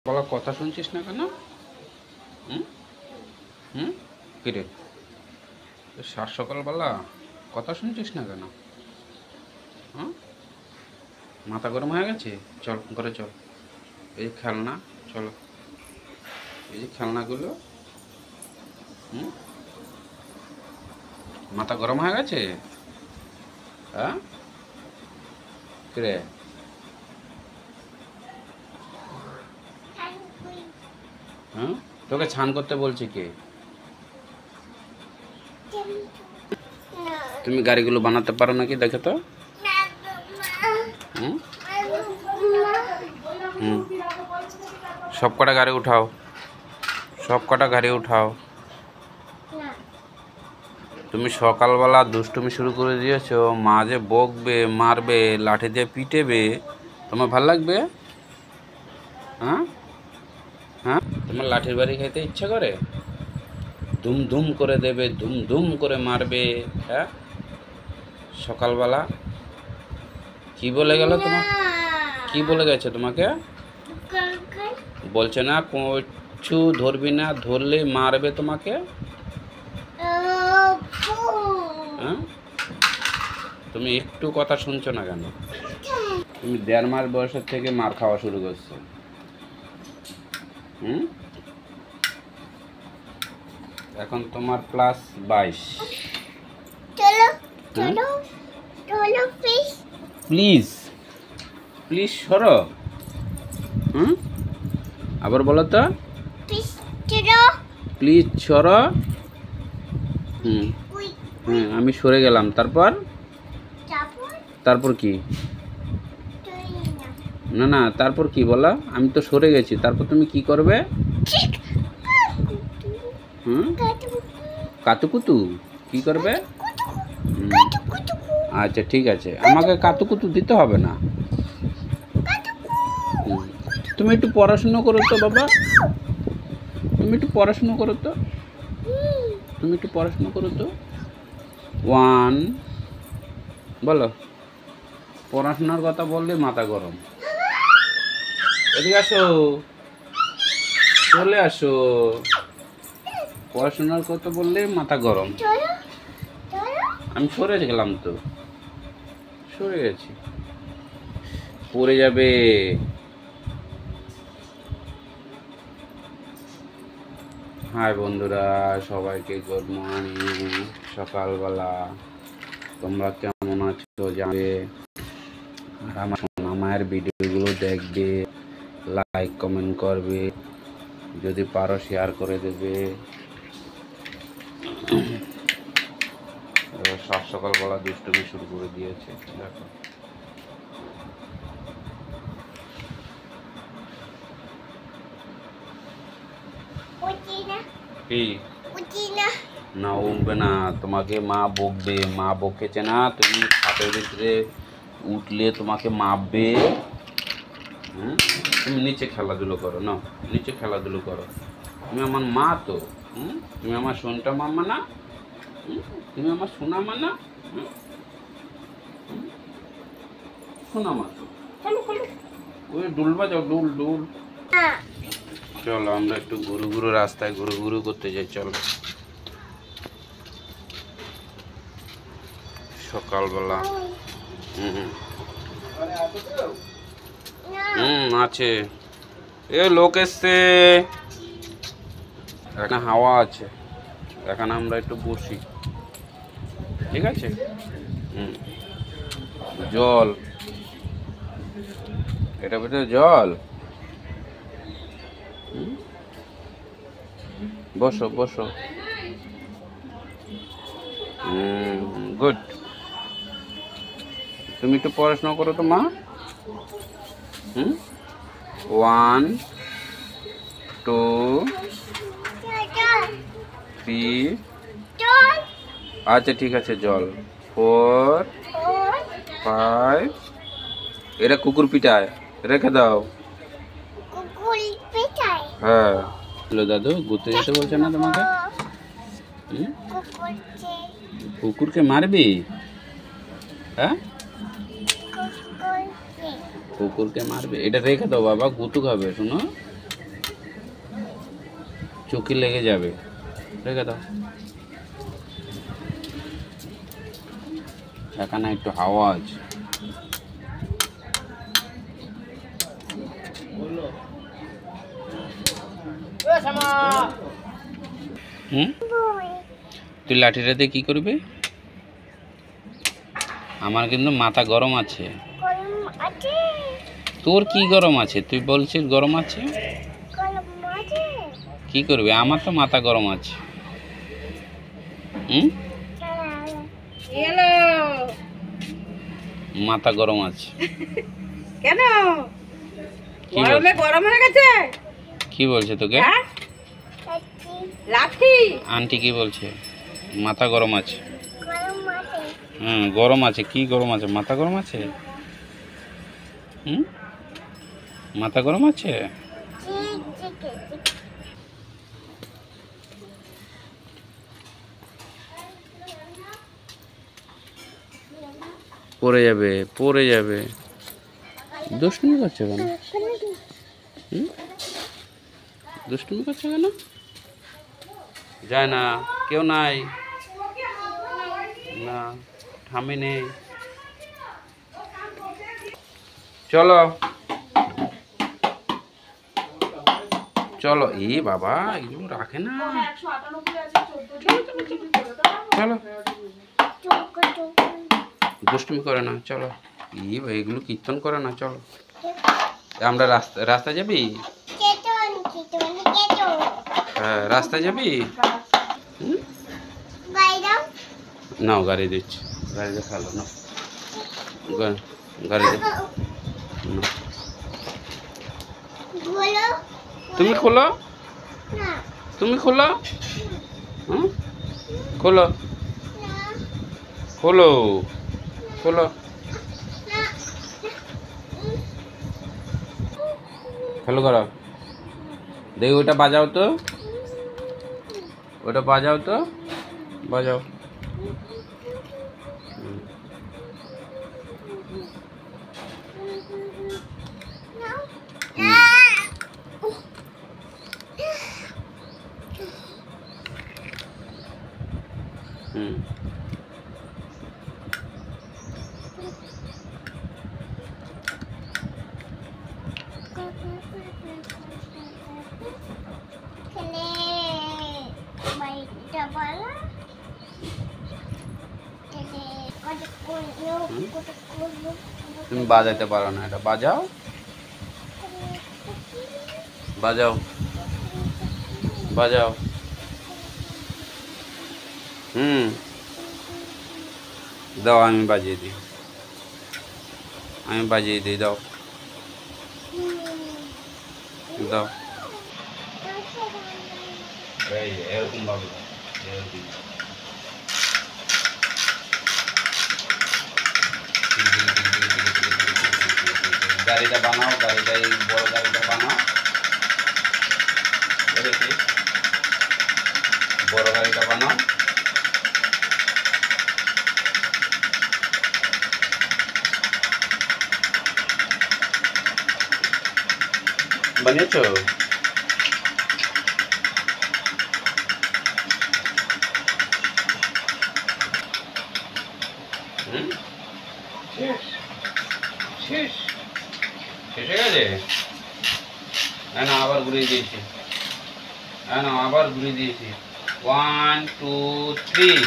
বলা কথা শুনছিস না কেন? হুম হুম কিরে, সাত সকালবেলা কথা শুনছিস না কেন? হ্যাঁ, মাথা গরম হয়ে গেছে? চল ঘরে চল। এই যে খেলনা, চলো। এই যে খেলনাগুলো। হুম, মাথা গরম হয়ে গেছে? হ্যাঁ কিরে, হ্যাঁ তোকে স্নান করতে বলছি কে? তুমি গাড়িগুলো বানাতে পারো নাকি দেখে তো? হুম হুম, সব কটা গাড়ি উঠাও, সব কটা গাড়ি উঠাও। তুমি সকালবেলা দুষ্টুমি শুরু করে দিয়েছো, মা যে বকবে, মারবে, লাঠি দিয়ে পিটেবে, তোমার ভাল লাগবে? হ্যাঁ হ্যাঁ, তোমার লাঠির বাড়ি খেতে ইচ্ছা করে? ধুম ধুম করে দেবে, ধুম ধুম করে মারবে। হ্যাঁ, সকালবেলা কি বলে গেল তোমার? কি বলে গেছে তোমাকে? বলছে না কিছু ধরবি না, ধরলে মারবে তোমাকে। হ্যাঁ, তুমি একটু কথা শুনছো না কেন? তুমি 1.5 মাস বয়সের থেকে মার খাওয়া শুরু করছো। হুম, এখন তোমার +22। প্লিজ প্লিজ সরো। হুম, আবার বলো তো, প্লিজ সরো। হুম হুম, আমি সরে গেলাম, তারপর? তারপর কি? না না, তারপর কি বলো? আমি তো সরে গেছি, তারপর তুমি কি করবে? হুম, কাতুকুতু কি করবে? আচ্ছা ঠিক আছে, আমাকে কাতুকুতু দিতে হবে না। তুমি একটু পড়াশুনো করো তো বাবা, তুমি একটু পড়াশুনো করো তো, তুমি একটু পড়াশুনো করো তো। 1 বলো। পড়াশোনার কথা বললে মাথা গরম। এদিকে আসো, চলে আসো। পড়াশোনার কথা বললে মাথা গরম। আমি সরে গেলাম তো, সরে গেছি। পড়ে যাবে। হাই বন্ধুরা, সবাইকে গুড মর্নিং। সকালবেলা তোমরা কেমন আছো জানবে, আর আমার সোনা মায়ের ভিডিওগুলো দেখবে, লাইক কমেন্ট করবে, যদি পারো শেয়ার করে দেবে। সব সকালবেলা দুষ্টুমি শুরু করে দিয়েছে, দেখো। কি না, উঠবে না, তোমাকে মা বকবে। মা বকেছে না, তুমি খাটের ভিতরে উঠলে তোমাকে মাপবে। হুম, তুমি নিচে খেলাধুলো করো না, নিচে খেলাধুলো করো। তুমি আমার মা তো। হুম, তুমি আমার সোনটা মামা না? তুমি আমার সোনা মা না? সোনা মা তো। হ্যালো হ্যালো, ওই ডুল বাজাও, ডুল ডুল। চলো আমরা একটু ঘুরু ঘুরু রাস্তায় ঘুরু ঘুরু করতে যাই, চলো। সকালবেলা। হুম হুম আছে, এ লোক এসছে, এখানে হাওয়া আছে, এখানে আমরা একটু বসি, ঠিক আছে? হুম, জল, এটা ভিতরে জল। হুম, বসো বসো। গুড। তুমি একটু পড়াশোনা করো তো মা। হুম, 1 2 3, আচ্ছা ঠিক আছে, জল। 4 5, এটা কুকুর পিটায়, রেখে দাও। হ্যাঁ, হ্যালো দাদু, ঘুরতে যেতে বলছে না তোমাকে? কুকুরকে মারবি? হ্যাঁ, কুকুরকে মারবে? এটা রেখে দাও বাবা, গুতু খাবে, শোনো। চোখে লেগে যাবে, রেখে দাও। এখানে একটু হাওয়া আছে। তুই লাঠিটা দিয়ে কি করবি? আমার কিন্তু মাথা গরম আছে। তোর কি গরম আছে? তুই বলছিস গরম আছে, কি করবি? আমার তো মাথা গরম আছে। মাথা গরম আছে কেন? গরমে গরম হয়ে গেছে। কি বলছে তোকে? লাঠি আন্টি কি বলছে? মাথা গরম আছে। গরম আছে। কি গরম আছে? মাথা গরম আছে। মাথা গরম আছে। পড়ে যাবে, পড়ে যাবে। দুষ্টুমি করছে কেন? দুষ্টুমি করছে কেন? যায় না, কেউ নাই, না ঠামি নেই। চলো চলো। এ বাবা, এগুলো রাখে না। চলো, দুষ্টুমি করে না, চলো। এগুলো কীর্তন করে না, চলো। আমরা রাস্তা যাবি? হ্যাঁ, রাস্তায় যাবি? নাও, গাড়ি দিচ্ছি। গাড়িতে ফেলো না, গাড়িতে। তুমি খোলো, তুমি খোলো, খোলো, খোলো, খোলো। ফেলো করো। দেখি ওটা বাজাও তো, ওটা বাজাও তো, বাজাও। তুমি বাজাইতে পারো না, এটা বাজাও, বাজাও, বাজাও। দাও, আমি বাজিয়ে দিই, আমি বাজিয়ে দিই, দাও, দাও। এরকম ভাবে গাড়িটা বানাও, গাড়িটা এই বড় গাড়িটা বানাও, বুঝেছি? বড় গাড়িটা বানাও। বানিয়েছো? শেষ শেষ শেষ হয়ে গেছে। হ্যাঁ না, আবার ঘুরিয়ে দিয়েছি। হ্যাঁ না, আবার ঘুরিয়ে দিয়েছি। 1 2 3।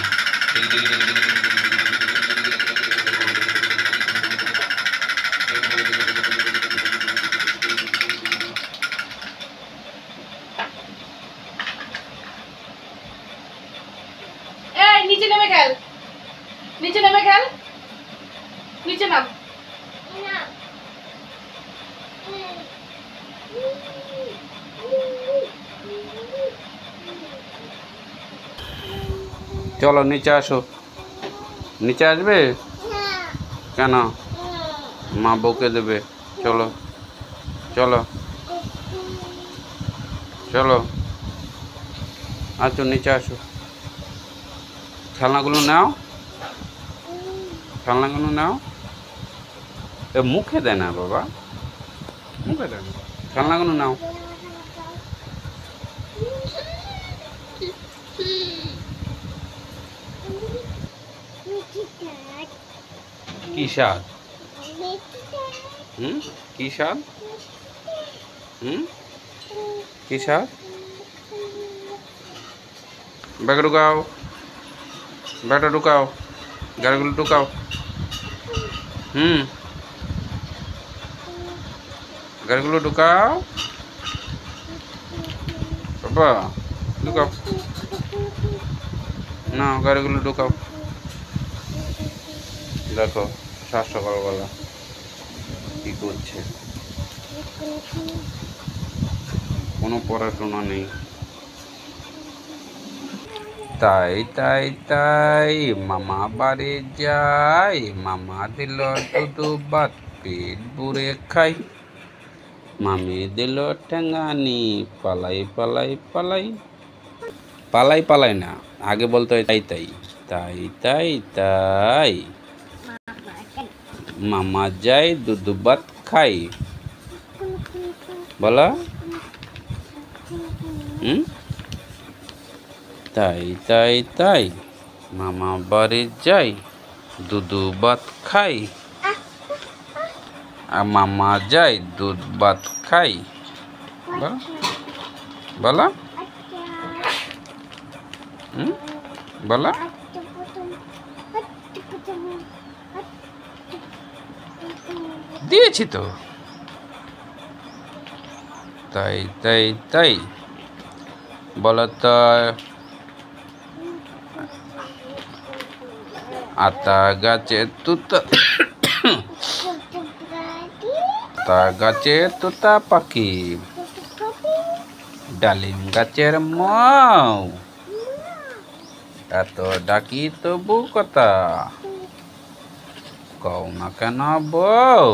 নিচে নেমে খেল, নিচে নেমে খেল, নিচে নাম। চলো নিচে আসো। নিচে আসবে কেন? মা বকে দেবে। চলো চলো চলো, আচ্ছা নিচে আসো। খেলনাগুলো নাও, খেলনাগুলো নাও। এ মুখে দেয় না বাবা, মুখে দেয় না। খেলনাগুলো নাও। কি স্বাদ? কি স্বাদ? কি স্বাদ? ব্যাগে ঢুকাও, ব্যাগটা ঢুকাও, গাড়িগুলো ঢুকাও। গাড়িগুলো ঢুকাও বাবা, ঢুকাও না, গাড়িগুলো ঢুকাও। দেখো সাত সকালবেলা কি করছে, কোনো পড়াশোনা নেই। তাই তাই তাই মামা বাড়ি যাই, মামা দিল দুধু ভাত পেট ভরে খাই, মামি দিল ঠ্যাঙ্গানি পালাই পালাই পালাই। পালাই পালাই না, আগে বলতে হয় তাই তাই তাই তাই তাই মামা যাই দুধু ভাত খাই। বলো তাই তাই তাই মামা বাড়ি যাই, দুধু ভাত খাই, আর মামা যাই দুধ ভাত খাই। বলো বলো। দিয়েছি তো। তাই তাই তাই বলো তো, আতা গাছে তুতা, আতা গাছে তোতা পাখি, ডালিম গাছের মৌ, এত ডাকি তবু কথা, কও না কেন বউ।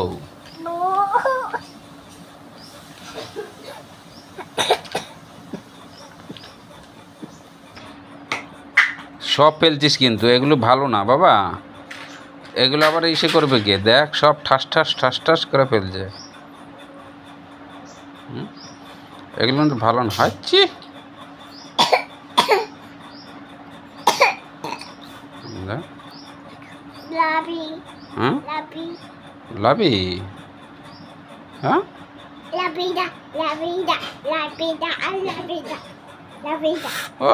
সব ফেলছিস কিন্তু, এগুলো ভালো না বাবা, এগুলো আবার ইসে করবে কে, দেখ সব ঠাস ঠাস ঠাস ঠাস করে ফেলছে। এগুলো কিন্তু ভালো না। হাচ্ছি লাবি, হ্যাঁ ও